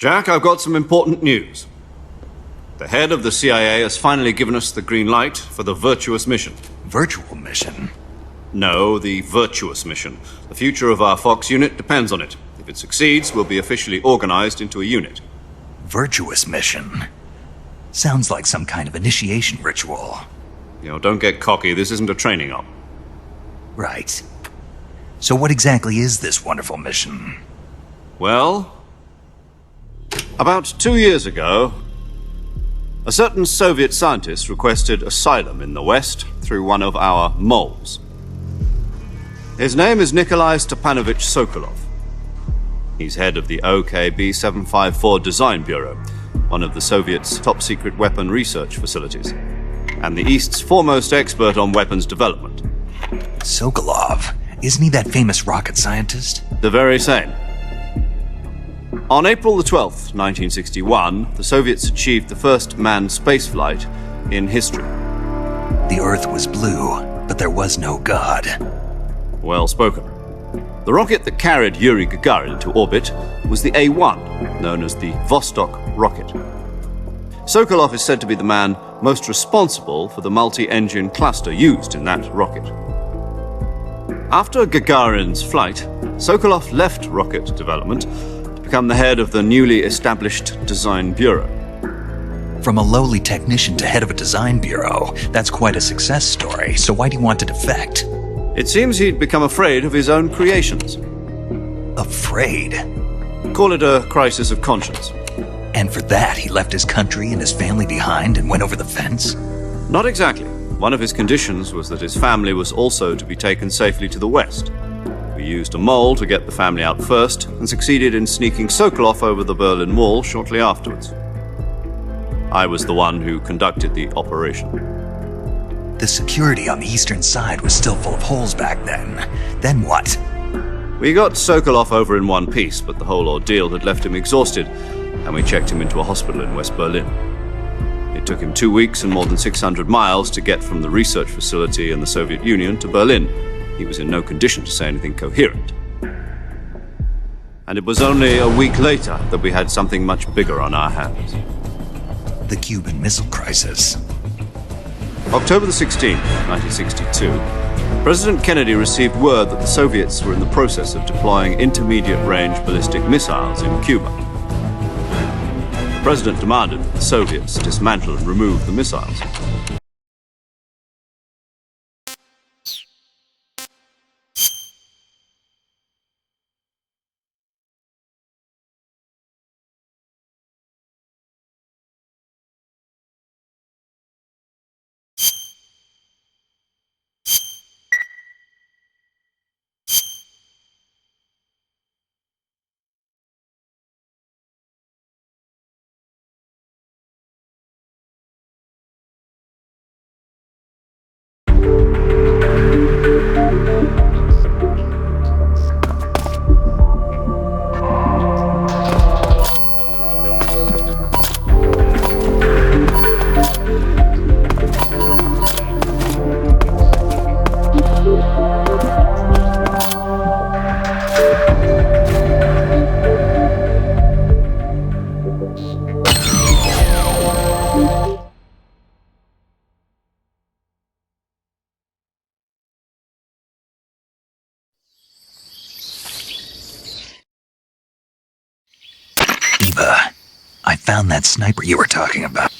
Jack, I've got some important news. The head of the CIA has finally given us the green light for the Virtuous mission. Virtual mission? No, the Virtuous mission. The future of our Fox unit depends on it. If it succeeds, we'll be officially organized into a unit. Virtuous mission? Sounds like some kind of initiation ritual. Don't get cocky. This isn't a training op. Right. So what exactly is this wonderful mission? Well, about 2 years ago, a certain Soviet scientist requested asylum in the West through one of our moles. His name is Nikolai Stepanovich Sokolov. He's head of the OKB-754 Design Bureau, one of the Soviets' top-secret weapon research facilities, and the East's foremost expert on weapons development. Sokolov? Isn't he that famous rocket scientist? The very same. On April the 12th, 1961, the Soviets achieved the first manned spaceflight in history. The Earth was blue, but there was no God. Well spoken. The rocket that carried Yuri Gagarin into orbit was the A-1, known as the Vostok rocket. Sokolov is said to be the man most responsible for the multi-engine cluster used in that rocket. After Gagarin's flight, Sokolov left rocket development to become the head of the newly established Design Bureau. From a lowly technician to head of a design bureau, that's quite a success story, so why do you want to defect? It seems he'd become afraid of his own creations. Afraid? Call it a crisis of conscience. And for that, he left his country and his family behind and went over the fence? Not exactly. One of his conditions was that his family was also to be taken safely to the West. We used a mole to get the family out first and succeeded in sneaking Sokolov over the Berlin Wall shortly afterwards. I was the one who conducted the operation. The security on the eastern side was still full of holes back then. Then what? We got Sokolov over in one piece, but the whole ordeal had left him exhausted, and we checked him into a hospital in West Berlin. It took him 2 weeks and more than 600 miles to get from the research facility in the Soviet Union to Berlin. He was in no condition to say anything coherent. And it was only a week later that we had something much bigger on our hands. The Cuban Missile Crisis. October the 16th, 1962, President Kennedy received word that the Soviets were in the process of deploying intermediate-range ballistic missiles in Cuba. The President demanded that the Soviets dismantle and remove the missiles. Eva, I found that sniper you were talking about.